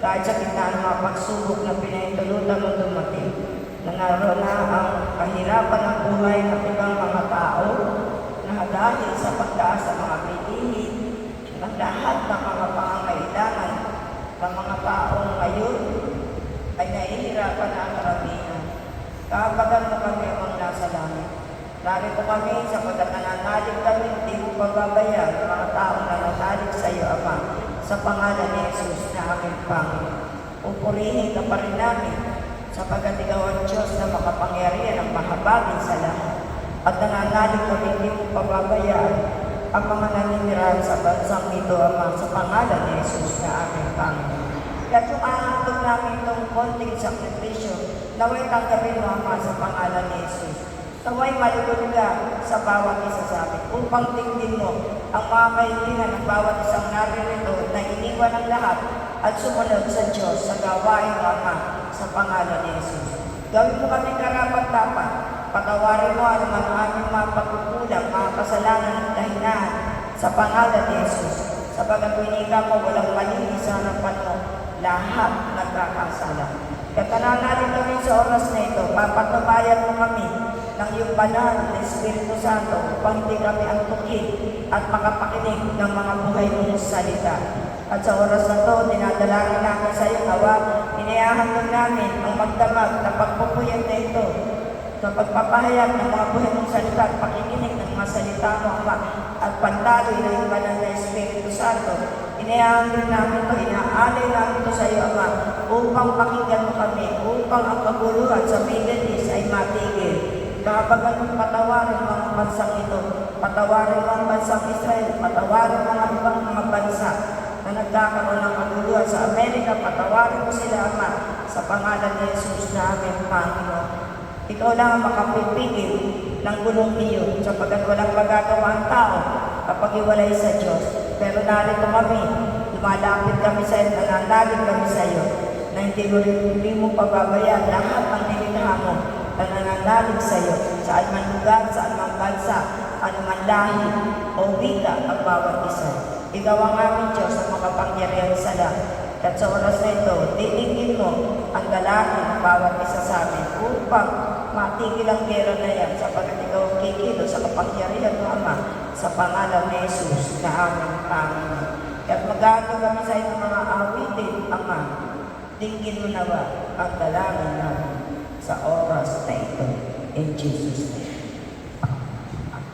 kahit sa gitna ng mga pagsubok na pinahintulutan mo dumating, na naroon na ang kahirapan ng buhay ng ibang mga tao na dahil sa pagtaas sa mga bilihin ng lahat ng mga pangangailangan ng mga taong ngayon ay nahihirapan na ang karamihan. Kapagan mo kami ang nasa langit. Narito kami sa pagkakananalig kami, hindi mo pababayaan ng mga taong nananalig sa iyo, Ama, sa pangalan ni Jesus na aming Panginoon. Pupurihin ka pa rin namin sapagkat ikaw ang Diyos na makapangyarihan ang mahabagin sa lahat. At nananalig kami, hindi mo pababayaan ang mga naninirahan sa bansang ito, Ama, sa pangalan ni Jesus na aming Panginoon. At yung ahatog namin itong konting sakripisyo, naway tanggapin mo, Ama, sa pangalan ni Jesus. Naway malulog ka sa bawat isa sa amin upang tingin mo ang mga kaibigan ng bawat isang naririto na iniwan ang lahat at sumunod sa Diyos sa gawain mo, Ama, sa pangalan ni Jesus. Gawin mo kami karapat-dapat. Patawarin mo ang aming mga pagkukulang, mga kasalanan at kahinaan sa pangalan ni Jesus. Sapagat winika mo, walang mali sa harapan mo, lahat nagkakasala. Katananarin kami sa oras na ito, papatubayan mo kami ng iyong banal na Espiritu Santo upang hindi kami antukin at makapakinig ng mga buhay mong salita. At sa oras na ito, dinadalangin namin sa iyo, Nawa, iniahangin namin ang magdamag na pagpupuyat na ito sa pagpapahayag ng mga buhay mong salita at pakikinig ng mga salita mo, Ama, at pantaloy na yung banal na Espiritu Santo. Iniahangin namin ito, inaalay namin ito sa iyo, Ama, upang pakinggan mo kami, upang ang kaguluhan sa Middle East ay matigil. Kapag anong patawarin mga bansang ito, patawarin mga bansang Israel, patawarin mga ibang mga bansa na nagkakaroon ng kaguluhan sa Amerika, patawarin mo sila, Ama, sa pangalan ni Jesus na aming Panginoon. Ikaw lang ang makapipigil ng gulong iyon sapagkat walang magagawa ang tao kapag iwalay sa Diyos. Pero narito kami, lumalapit kami sa iyo, nananalig kami sa iyo, na hindi mo pababayaan lahat ng nilikha mo na nananalig sa iyo, saan man lugar, saan man bansa, anuman lahi o wika ang bawat isa. Ikaw ang aming Diyos na makapangyarihan sa lahat. At sa oras na ito, titigin mo ang dalangin ng bawat isa sa amin upang matigil ang gera na yan sapagkat ikaw ang kikilo sa kapangyarihan mo, Ama, sa pangalan ni Jesus na aming Panginoon. At mag-aato kami sa iyong mga awitin, Ama, tingin mo nawa ang dalangin namin sa oras na ito. In Jesus' name.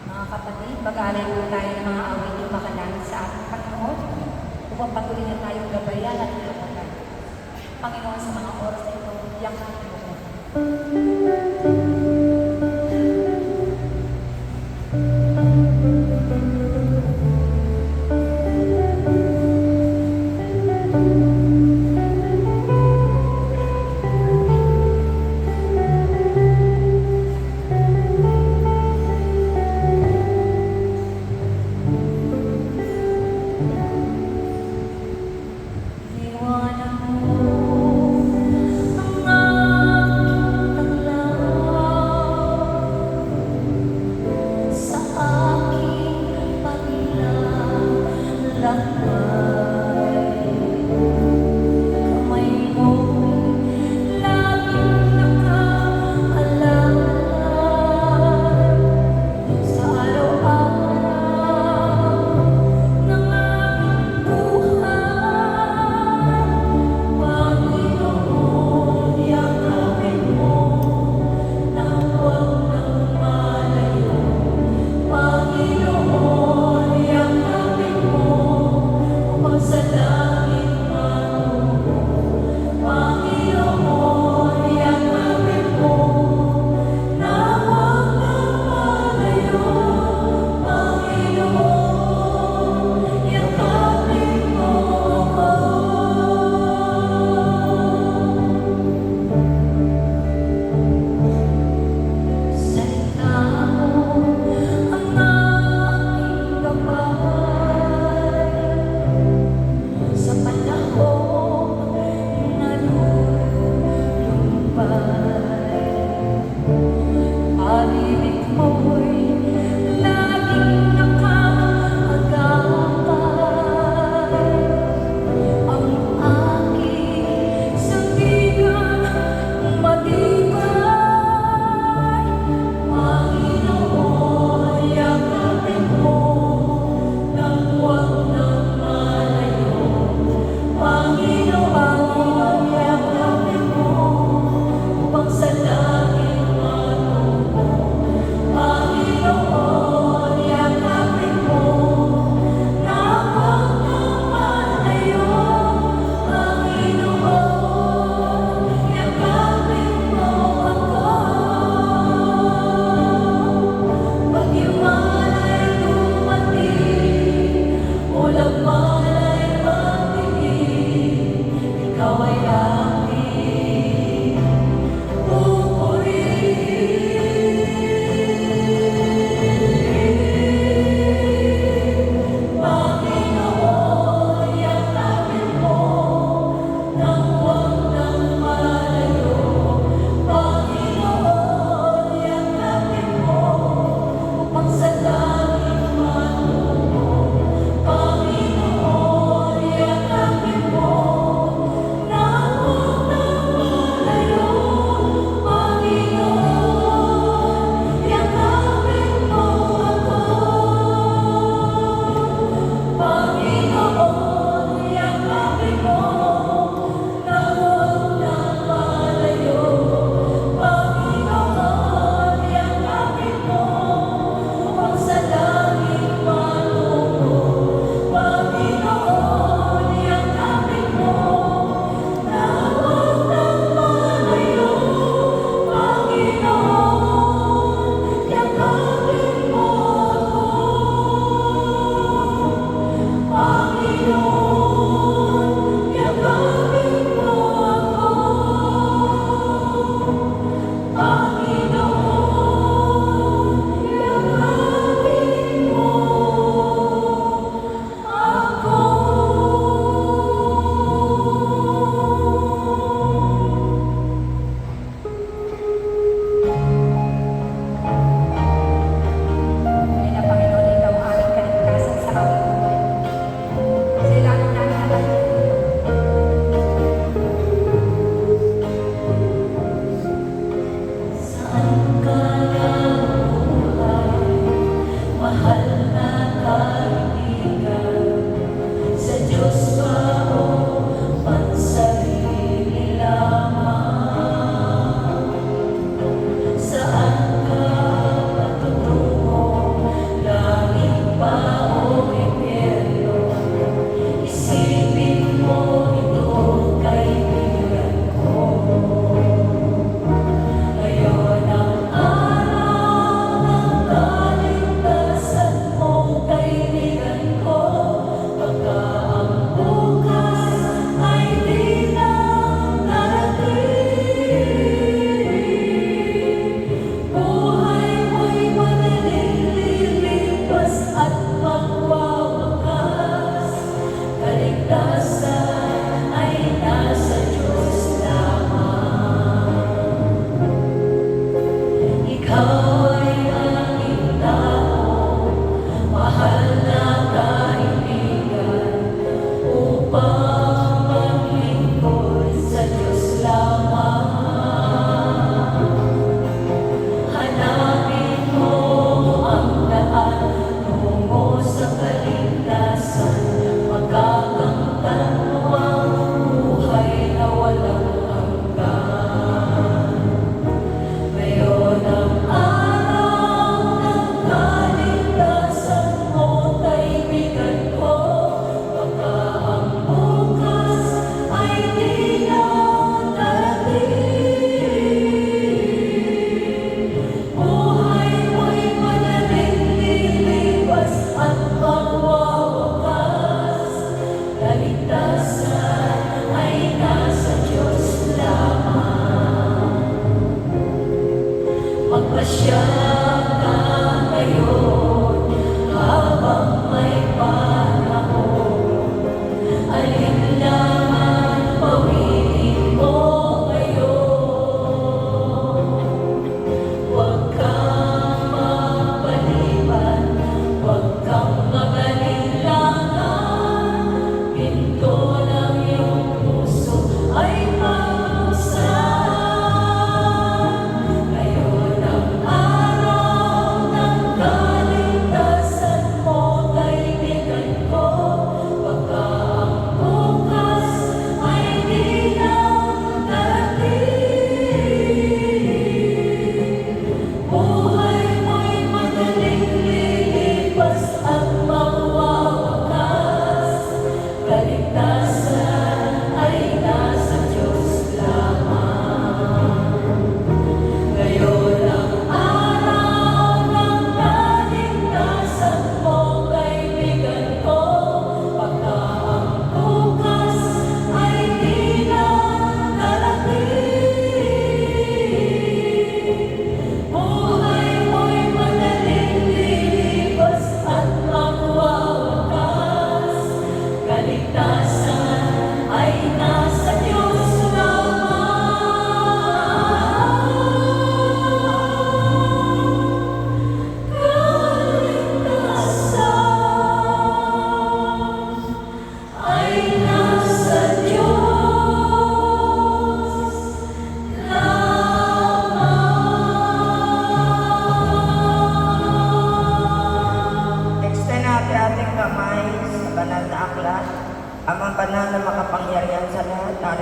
Mga kapatid, mag-aalay po tayo ng mga awitin makalangit sa ating Panginoon upang patuloy na tayong gabayan at ilapatan. Panginoon, sa mga oras na ito, yakan mo po. Lakbay ikaw ay aming pupurihin. Panginoon, yakapin mo nang huwag nang malayo. Panginoon, yakapin mo upang sa langit matungo. Panginoon, yakapin mo nang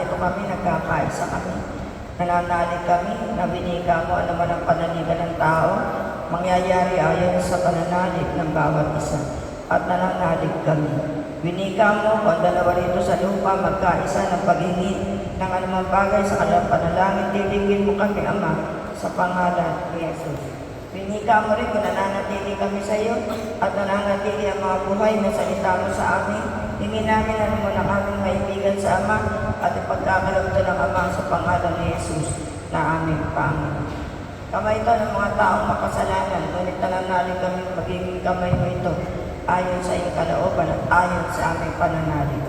narito kami, nagkakaisa kami. Nananalig kami na binika mo ano man ang pananigan ng tao, mangyayari ayon sa pananalig ng bawat isa. At nananalig kami. Binika mo kung dalawa rito sa lupa, magkaisa ng paghingi ng anumang bagay sa kanilang panalangin, titigin mo kami, Ama, sa pangalan ni Jesus. Binika mo rin kung nananatili kami sa iyo at nananatili ang mga buhay na salita mo sa amin. Hingin namin ano mo ng aming kaibigan sa Ama at ipagkakalagto ng Ama sa pangalan ni Jesus na aming Panginoon. Kamay ito ng mga taong makasalanan, ngunit nananalig kami magiging kamay mo ito ayon sa iyong kalooban at ayon sa aming pananalig.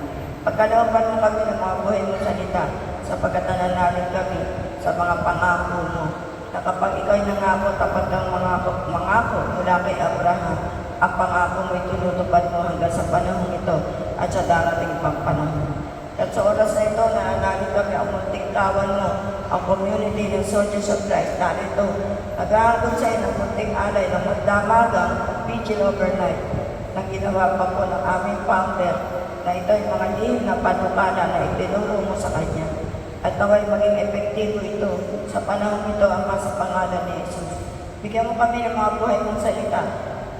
Pagkalooban mo kami ng mga buhay mong salita sapagkat nananalig kami sa mga pangako mo na kapag ikaw'y nangako, tapat ang mangako mula kay Abraham, ang pangako mo itinutupad mo hanggang sa panahon ito at sa darating pang panahon. At sa oras na ito, nananalig kami ang munting kawan mo, ang community ng Soldiers of Christ. Narito, nag-aangkot sa iyo ng munting alay ng magdamagang vigil overnight na ginawa pa po ng aming founder na ito ay mga lihim na panukala na itinuro mo sa kanya. At naway maging epektibo ito sa panahon ito, Ama, sa pangalan ni Jesus. Bigyan mo kami ng mga buhay mong salita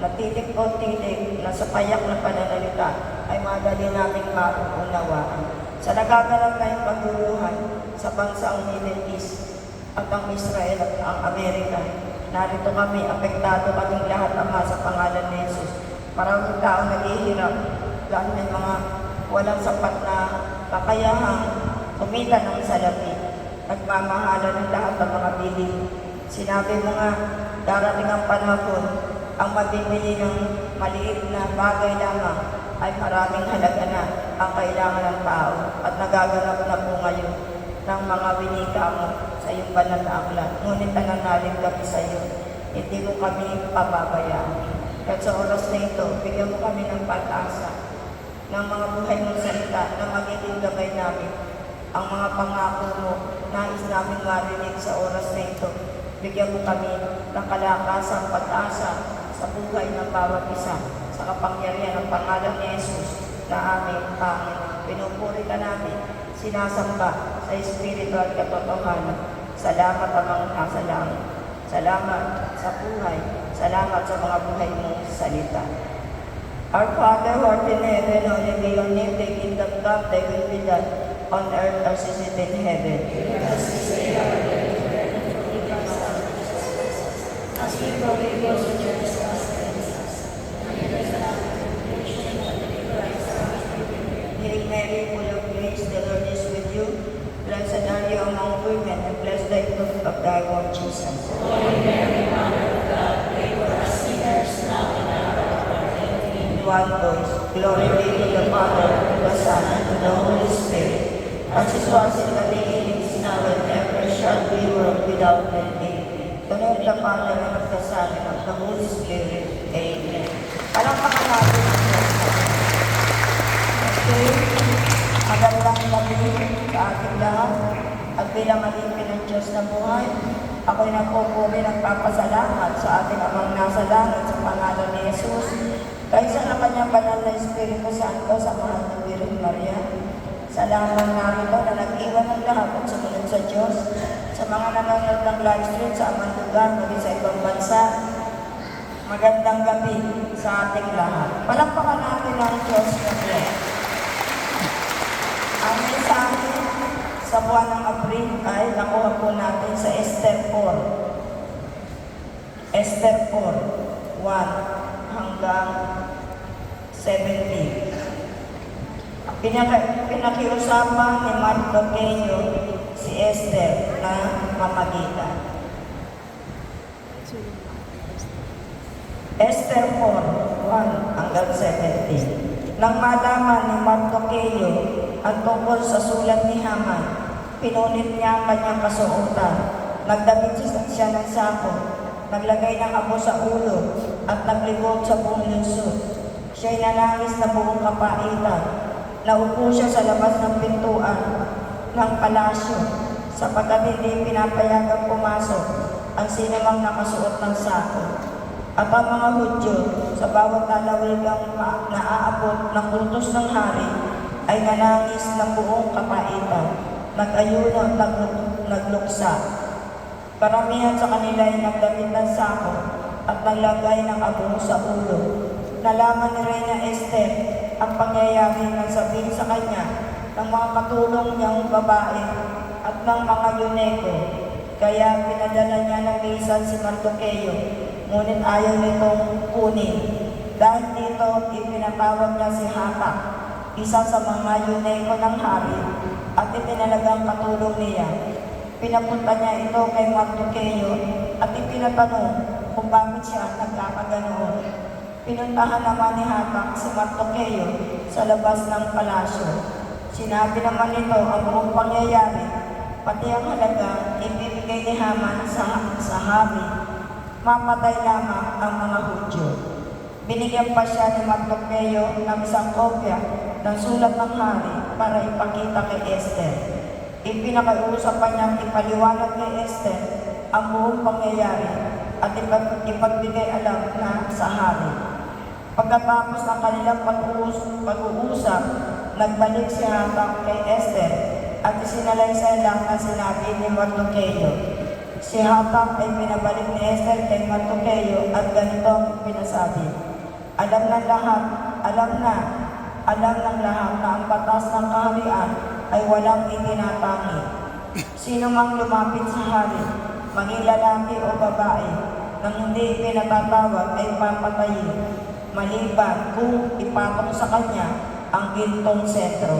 na titik o titik na sa payak na pananalita ay madali naming maunawaan. Sa nagaganap na yung pagduruhan sa bansang Middle East at ang Israel at ang Amerika, narito kami, apektado kaming lahat, Ama, sa pangalan ni Jesus. Maraming tao naghihirap, lalo may mga walang sapat na kakayahang kumita ng salapi at mamahala ng lahat ng mga bilhin. Sinabi mo nga, darating ang panahon, ang mabibili ng maliit na bagay lamang ay maraming halaga na ang kailangan ng tao at nagaganap na po ngayon ng mga winika mo sa iyong banal na aklat. Ngunit nananalig kami sa iyo, hindi mo kami pababayaan. At sa oras na ito, bigyan mo kami ng pag-asa ng mga buhay mong salita na magiging gabay namin. Ang mga pangako mo, nais namin marinig sa oras na ito. Bigyan mo kami ng kalakasang pag-asa sa buhay ng bawat isa sa kapangyarihan ng pangalan ni Jesus na aming Panginoon. Pinupuri ka namin, sinasamba sa espiritual katotohanan. Salamat, Amang nasa langit. Salamat sa buhay. Salamat sa mga buhay mong salita. Our Father, who art in heaven, hallowed be your name. Thy kingdom come, thy will be done on earth as it is in heaven. As we forgive those who trespass against us. Hail Mary, full of grace, the Lord is with you. Blessed are you among women, and blessed the fruit of thy womb, Jesus. Holy Mary, Mother of God, pray for us sinners now and at the hour of our death. Amen. One voice, glory be to the Father, to the Son, and to the Holy Spirit, as it was in the beginning, is now, and ever shall be, world without end. The Lord, the Father, and of the Son, and of the Holy Spirit. Amen. Palakpakan natin ang Diyos. Okay, magandang gabi sa ating lahat. At bilang alipin ng Diyos na buhay, ako'y nagpupuri ng papasalamat sa ating Amang nasa langit sa pangalan ni Jesus, kaysa na kanyang banal na Espiritu Santo sa mahal na Birhen Maria. Salamat narito na nag-iwan ng lahat at sumunod sa Diyos, sa mga nanonood ng live stream sa amang lugar, muli sa ibang bansa. Magandang gabi sa ating lahat. Palakpakan natin ang Diyos na Diyos. Ang mensahe sa buwan ng Abril ay nakuha po natin sa Esther 4. Esther 4, 1 hanggang 17. Pinakiusapan ni Mardoqueo si Esther na mamagitan. Esther 4, 1 hanggang 17. Nang malaman ni Mardoqueo ang tungkol sa sulat ni Haman, pinunit niya ang kanyang kasuotan. Nagdamit siya ng sako, naglagay ng abo sa ulo, at naglibot sa buong lungsod. Siya'y nanangis na buong kapaitan. Naupo siya sa labas ng pintuan ng palasyo, sapagkat hindi pinapayagang pumasok ang sinumang nakasuot ng sako. At ang mga Hudyo, sa bawat lalawigang naaabot ng utos ng hari, ay nanangis ng buong kapaitan. nag-ayuno at nagluksa. Karamihan sa kanila ay nagdamit ng sako at naglagay ng abo sa ulo. Nalaman ni Reyna Esther ang pangyayari nang sabihin sa kanya ng mga katulong niyang babae at ng mga Yuneko. Kaya pinadala niya ng lisan si Mardoqueo, ngunit ayaw nitong kunin. Dahil dito, ipinatawag niya si Hatak, isa sa mga Yuneko ng hari, at ipinalagang katulong niya. Pinapunta niya ito kay Mardoqueo at ipinatanong kung bakit siya nagkakaganoon. Pinuntahan naman ni Hatak si Mardoqueo sa labas ng palasyo. Sinabi naman nito ang buong pangyayari, pati ang halaga ibibigay ni Haman sa hari. Mamatay lamang ang mga Hudyo. Binigyan pa siya ni Mardoqueo ng isang kopya ng sulat ng hari para ipakita kay Esther. Ipinakiusap pa niyang ipaliwanag kay Esther ang buong pangyayari at ipagbigay alam na sa hari. Pagkatapos ng kanilang pag-uusap, nagbalik si Hatak kay Esther at isinalaysay lang ang sinabi ni Mardoqueo. Si Hatak ay pinabalik ni Esther kay Mardoqueo at ganito ang pinasabi. Alam ng lahat na ang batas ng kaharian ay walang itinatangi. Sino mang lumapit sa hari, maging lalaki o babae, nang hindi pinatatawag ay papatayin, maliban kung ipatong sa kanya ang gintong sentro.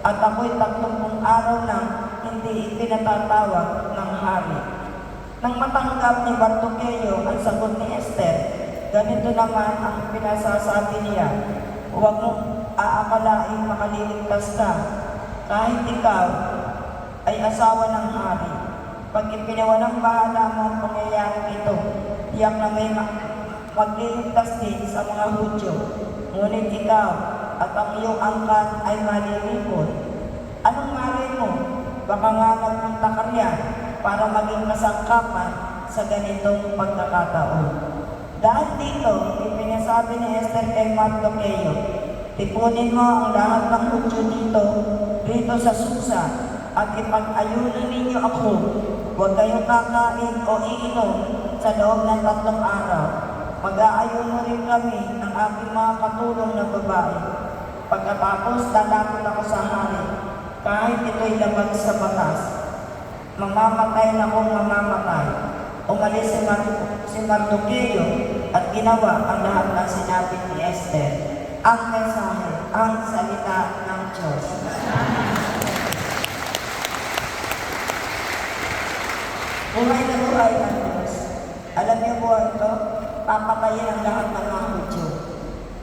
At ako'y 30 araw nang hindi ipinatatawag ng hari. Nang matanggap ni Mardoqueo ang sagot ni Esther, ganito naman ang pinasasabi niya, huwag mong aakalaing makaliligtas ka, kahit ikaw ay asawa ng hari. Pag ipinawalang bahala mo ang pangyayaring ito, tiyak na may magliligtas din sa mga Hudyo. Ngunit ikaw at ang iyong angkan ay malilipot. Anong malay mo? Baka nga magpunta ka riyan para maging kasangkapan sa ganitong pagkakataon. Dahil dito, ipinasabi ni Esther kay Mardoqueo, tipunin mo ang lahat ng Hudyo rito sa Susa, at ipag-ayunan ninyo ako. Huwag kayong kakain o iinom sa loob ng 3 araw. Mag-aayuno rin kami ng aking mga katulong na babae. Pagkatapos, lalapit ako sa hari, kahit ito'y labag sa batas. Mamamatay na akong mamamatay. Umalis si Mardoqueo at ginawa ang lahat ng sinabi ni Esther. Ang mensahe, ang salita ng Diyos. Buhay na buhay ng Diyos. Alam niyo po ito, papatayin ang lahat ng mga Hudyo.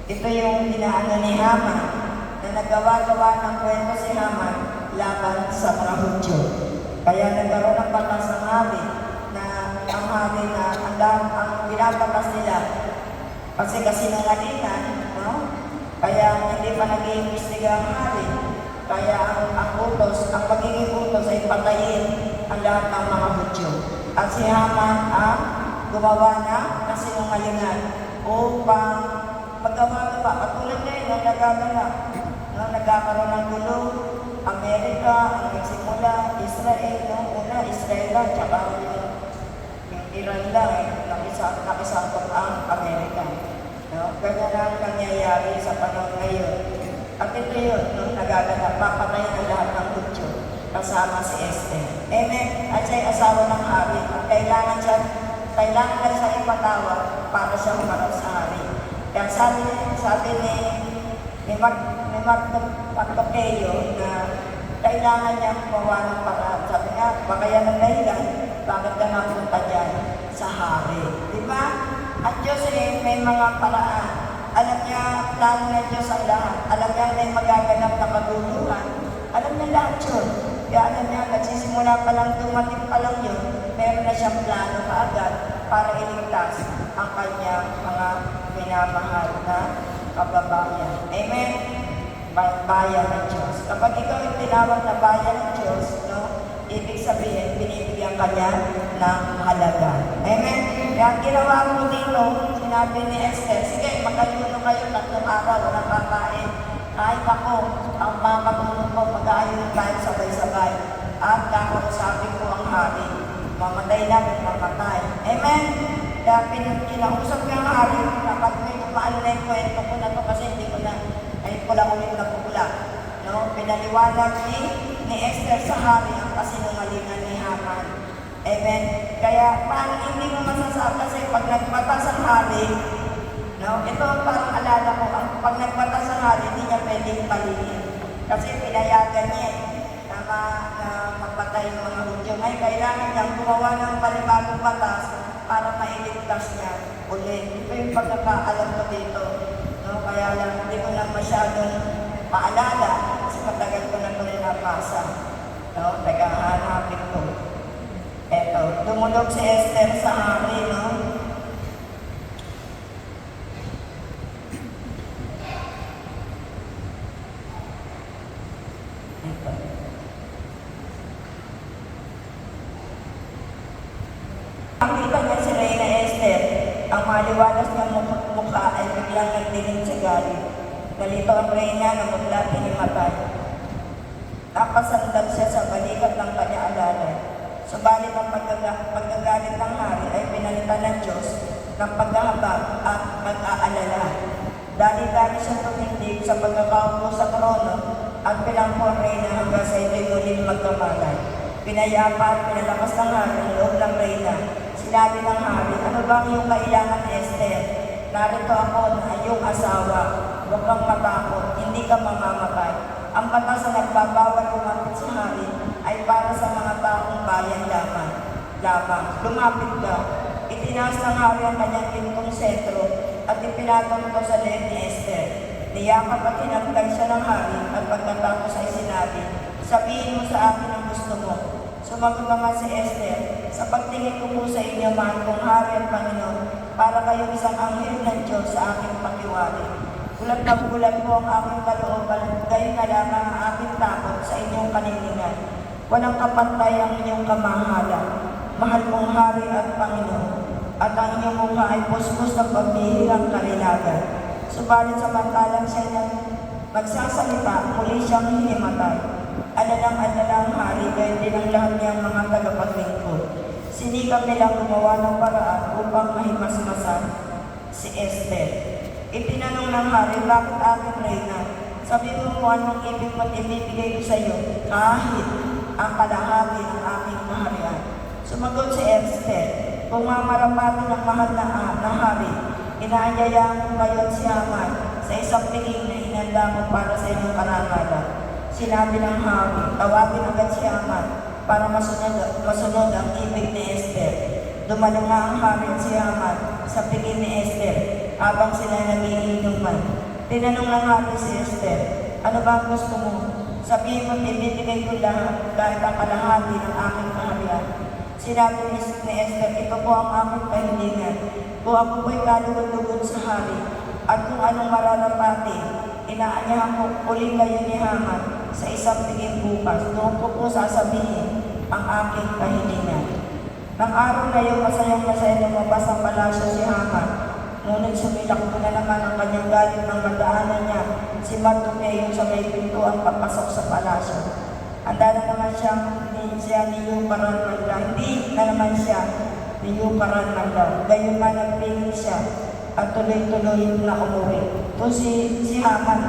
Ito yung inaano ni Haman, na nagawa-gawa ng kwento si Haman laban sa mga Hudyo. Kaya nagkaroon ng batas ng hari na ang hari na ang binabatas nila kasi kasinungalingan, no? Kaya hindi pa nag-iimbestiga ang hari. Kaya ang pagiging utos ay patayin ang lahat ng mga Hudyo. At si Haman ang gumawa na kasinungalingan upang magawa-gawa. Katulad ngayon nung nagaganap, nagkakaroon ng gulo, Amerika, ang nagsimula, Israel, una Israel lang, tsaka yung Iran lang, nakisangkot ang Amerika. Ganyan ang nangyayari sa panahon ngayon. At ito yun, nagaganap, papatayin ang lahat ng Hudyo kasama si Esther. Amen. At siya'y asawa ng hari. At kailangan na siya ipatawag para siya humarap sa hari. Kaya sabi ni Mardoqueo na kailangan niya gumawa ng paraan. Sabi nga, baka yan ang dahilan, bakit ka napunta dyan sa hari? Diba? At Diyos may mga paraan. Alam niya, plano na Diyos ang lahat. Alam niya may magaganap na kaduluhan. Alam niya lahat yun. Kaya alam niya, nagsisimula pa lang, dumating pa lang yun, meron na siyang plano kaagad para iligtas ang kanyang mga minamahal na kababayan. Amen? Bayan ng Diyos. Kapag ikaw ay tinawag na bayan ng Diyos, ibig sabihin, binibigyan ka niya ng halaga. Amen? Kaya ginawa ko dito, sinabi ni Esther, sige, mag-ayuno kayo 3 araw, walang kakain. Kahit ako, ang mga katulong ko, mag-aayuno tayo sabay-sabay. at kakausapin ko ang hari. Mamatay na kung mamatay. Amen? Kaya kinausap ko ang hari, dapat medyo paano na yung kwento ko na to kasi hindi ko na, ay ko lang ulit na pupula. No? Pinaliwanag ni Esther sa hari ang kasinungalingan ni Haman. Amen? Kaya paano hindi mo masasabi kasi pag nagbatas ang hari, no? Ito parang alala ko, pag nagbatas ang hari, hindi niya pwedeng palingin. Kasi pinayagan niya na mapatay yung mga Hudyo. Ay, kailangan niyang gumawa ng panibagong batas para mailigtas niya ulit. Ito yung pagkakaalam ko dito. No? Kaya lang, hindi ko lang masyadong paalala kasi matagal ko na ito nabasa. No? Hanapin ko. Eto, dumulog si Esther sa hari, no? Ito. Nakita niya si Reyna Esther, ang maliwalas niyang mukha ay biglang nagdilim sa galit. Nalito ang Reyna na mula hinimatay. Napasandal siya sa balikat ng kanya alalay. Subalit ang pagkagalit ng hari ay pinalitan ng Diyos ng paghahabag at pag-aalala. Dali-dali siya tumindig sa pagkakaupo sa trono at pinangko ang Reyna hanggang sa ito'y muling magkamalay. Pinayapa at pinalakas ng hari ang loob ng Reyna. Sinabi ng hari, ano ba ang iyong kailangan, Esther? Narito ako na iyong asawa. Huwag kang matakot, hindi ka mamamatay. Ang batas na nagbabawal lumapit sa hari ay para sa mga taong bayan lamang. Lumapit ka. Itinaas ng hari ang kanyang pintong sentro at ipinatong ito sa leeg ni Esther. Niyakap at tinanggal siya ng hari at pagkatapos ay sinabi, sabihin mo sa akin ang gusto mo. Sumagot naman si Esther, sa pagtingin ko po sa inyo, mahal kong hari at Panginoon, para kayong isang anghel ng Diyos sa aking pakiwari. Gulat na gulat po ang aking kalooban, gayon na lamang ang aking takot sa inyong kanilingan. Walang kapantay ang inyong kamahalan, mahal kong hari at Panginoon, at ang inyong mukha ay puspos ng pambihirang kalilagan. Subalit samantalang siya nagsasalita, muli siyang hinimatay. Alalang-alala ang hari, gayon din ang lahat niyang mga tagapaglingkod. Sinikap nilang gumawa ng paraan upang mahimasmasan si Esther. Itinanong ng hari, bakit aking Reyna? Sabi mo kung anong ibig mo't ibibigay ko sa iyo, kahit ang kalahati ng aking kaharian. Sumagot si Esther, kung mamarapati ng mahal na hari, inaanyayahan ko kayo at si Haman sa isang piging na hinanda ko para sa inyong karangalan. Sinabi ng hari, tawagin agad si Haman para masunod ang ibig ni Esther. Dumalo nga ang hari at si Haman sa piging ni Esther habang sila nagiinuman. Tinanong ng hari si Esther, ano ba ang gusto mo? Sabihin mo, ibibigay ko lahat kahit ang kalahati ng aking kaharian. Sinabi ni Esther, ito po ang aking kahilingan. Kung ako po'y kalugod-lugod sa hari at kung anong mararapati, inaanyahan ko uling kayo ni Haman sa isang piging bukas. Doon ko po sasabihin ang aking kahilingan. Nang araw na yung masayang-masaya lumabas ang palasyo si Haman, ngunit sumilak ko na naman ang kanyang galit ng madaanan niya, si Mardoqueo sa may pintuan papasok sa palasyo. Handa na naman siya niyuparan ng law. Hindi na naman siya niyuparan ng law. Gayon man nagpingin siya at tuloy-tuloy na umuwi. Ito si Haman,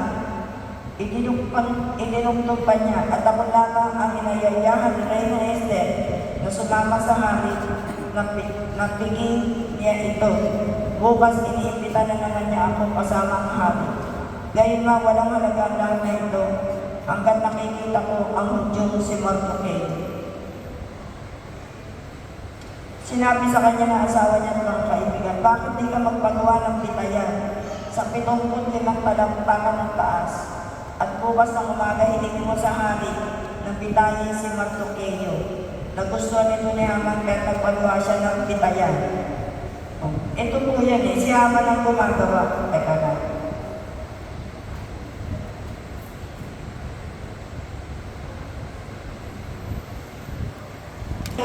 idinugtog pa niya at ako lamang ang inayayahan ni Reyna Esther na sumama sa hari, nagpiging niya ito. Bukas iniimbita na naman niya akong kasama ang hari. Gayon nga walang halaga ang lahat na ito hanggang nakikita ko ang Hudyong si Mardoqueo. Sinabi sa kanya na asawa niya ng kaibigan, bakit di ka magpagawa ng pitayan sa 75 talampakan ng taas? At bukas ng umaga hilingin mo sa hari na pitayin si Mardoqueo. Nagustuhan nito ni Haman kahit nagpagawa siya ng pitayan. Ito po yan si Haman ang gumagawa. Teka na.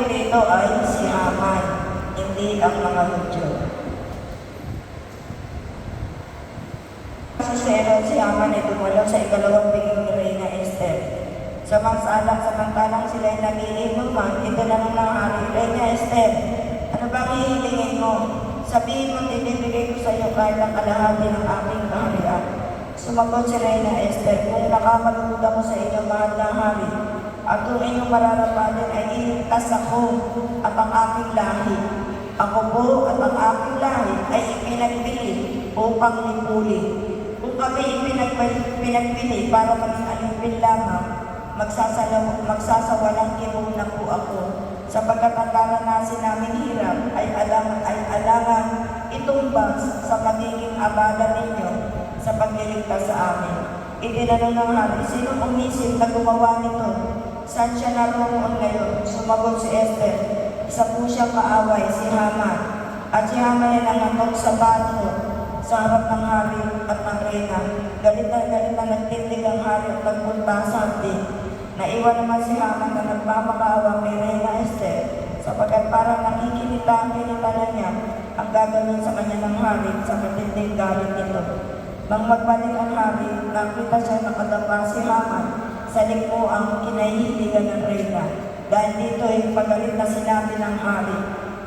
Ito ay si Haman, hindi ang mga Hudyo. Si Haman ay dumalaw sa ikalawang piging ni Reyna Esther. Samantalang sila'y nagiinuman, itinanong ng hari, Reina Esther, ano bang hihilingin mo? Sabihin mo, ibibigay ko sa iyo kahit ang kalahati ng aking kaharian. Sumagot si Reina Esther, kung nakakalugod ako sa inyo, mahal na hari, at kung inyong mararapatin ay iligtas ako at ang aking lahi. Ako po at ang aking lahi ay ipinagbili upang lipuli. Kung kami ipinagbili para maging alipin lamang, magsasawalang kinuna po ako. Sapagkat ang naranasin namin hirap ay alangang itumbas sa magiging abala ninyo sa pagliligtas sa amin. Itinanong ng hari, sino umisip na gumawa nito? Saan siya naroon ngayon? Sumagot si Esther, isa po siyang kaaway, si Haman. At si Haman ay nangatok sa bato sa harap ng hari at ng reyna. Galit na nagtindig ang hari at nagpunta sa hapdi. Naiwan naman si Haman na nagmamakaawa kay Reina Esther sapagkat parang nakikinita na niya ang gagawin sa kanya ng hari sa matinding galit nito. Nang magbalik ang hari, nakita siya nakadapa si Haman sa lingkuang kinahihiligan ng reyna. Dahil dito ay pagalit na sinabi ng hari,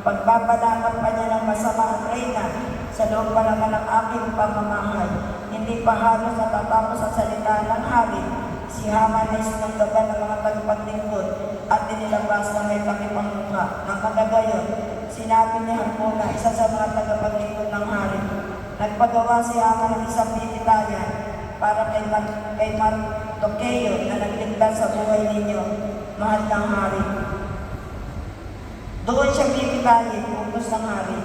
pagpapalakan pa niya ng masama ang reyna sa loob pa naman ng aking pamamahay. Hindi pa halos natatapos ang salita ng hari. Si Haman ay sinanggaban ng mga tagapaglingkod at dinilabas na may pakipangmukha. Nang magagayon, sinabi ni Harmona, isa sa mga tagapaglingkod ng hari, nagpagawa si Haman ng isang bibitayan para kay Mardocheo na nagligtas sa buhay ninyo, mahal ng hari. Doon siya bibitayin, utos ng hari.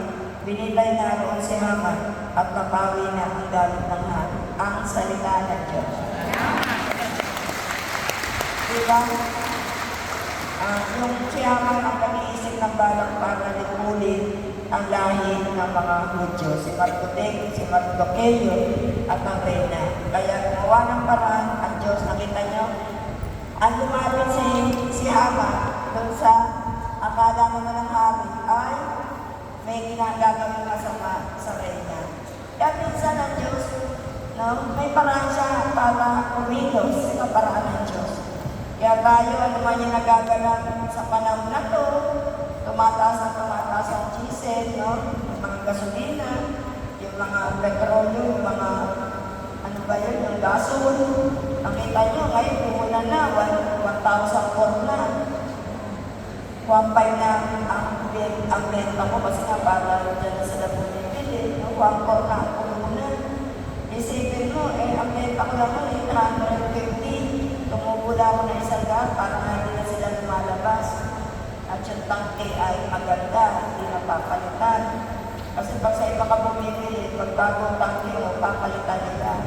Binilay na roon si Haman at napawi na ang galit ng hari. Ang salita ng Diyos. Diba? Yung si Haman ang nag-iisip ng balak para lipulin ang lahi ng mga Hudyo, si Mardocheo at ang reyna. Kaya gumawa ng paraan ang Diyos. Nakita nyo? Ang lumapit si Haman doon sa akala naman ng hari ay may ginagagawin masama sa reyna. Kaya minsan ang Diyos, no, may paraan siya para kumilos sa paraan ng Diyos. Kaya tayo, ano man yung nagaganap sa panahon na to, tumataas ang diesel, no? Yung mga gasolina, yung mga petrolyo, yung mga, ano ba yun, yung gasol. Nakita nyo, ngayon, pumunan na, 1,004 na. 1,500 na ang benta ko, kasi nga para dyan na sila bumibili, no? 1,400 na ang pumunan. Isipin mo, ang benta ko naman, 850. Tumubula ako na isang daan para hindi na sila lumalabas. At yung tangke ay maganda, hindi na papalitan. Kasi pag sa iba ka bumibili, pag bagong tangke mo, papalitan nila.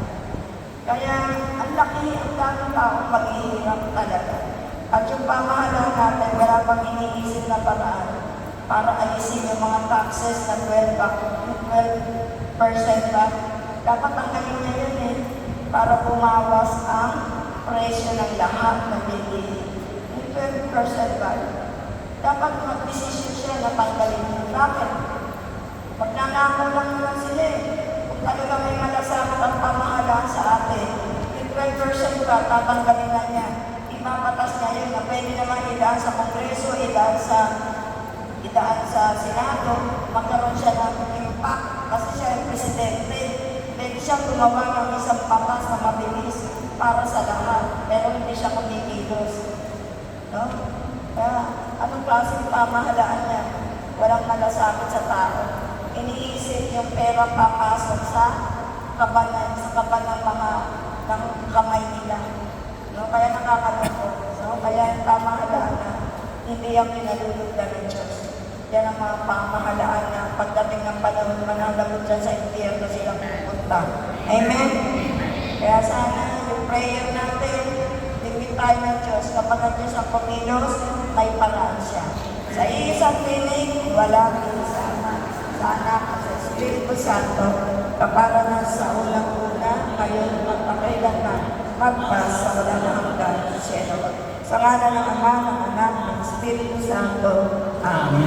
Kaya ang laki, ang daming taong maghihirap talaga. At yung pamahalaan natin, wala pang iniisip na paraan para alisin yung mga taxes na 12% ba? Dapat tanggalin niya yun para bumawas ang presyo ng lahat ng bilihin. Yung 12% ba? Dapat mag-desisyon siya na tanggalin niya. Bakit? Magnanako lang naman sila Kung talaga may malasakit ang pamahalaan sa atin, yung 12% ba, tatanggalin na niya. Ipapatas niya yun na pwede naman idaan sa Kongreso, idaan sa Senado, magkaroon siya ng impact kasi siya yung presidente. Pwede siya gumawa ng isang patas na mabilis para sa lahat, pero hindi siya kumikilos. No? Kaya, anong klaseng pamahalaan niya? Walang malasakit sa tao. Iniisip yung pera papasok sa kaban ng mga ng kamay nila. No? Kaya nakakalungkot. No? Kaya yung pamahalaan na hindi ang pinalulugdan ng Diyos. Yan ang mga pamahalaan na pagdating ng panahon mananagot dyan sa impyerno silang pupunta. Amen? Kaya sana yung prayer natin, tingin tayo ng Diyos. Kapag ang Diyos ang pumilos, may paraan siya. Sa isang tinig, walang isama. Sa anak at sa Espiritu Santo, kapara na sa unang-una, ngayon at pakailanman, magpas sa wala na hanggan sa cielo. Sa ngalan ng Ama, ng Anak, ng Espiritu Santo. Amen.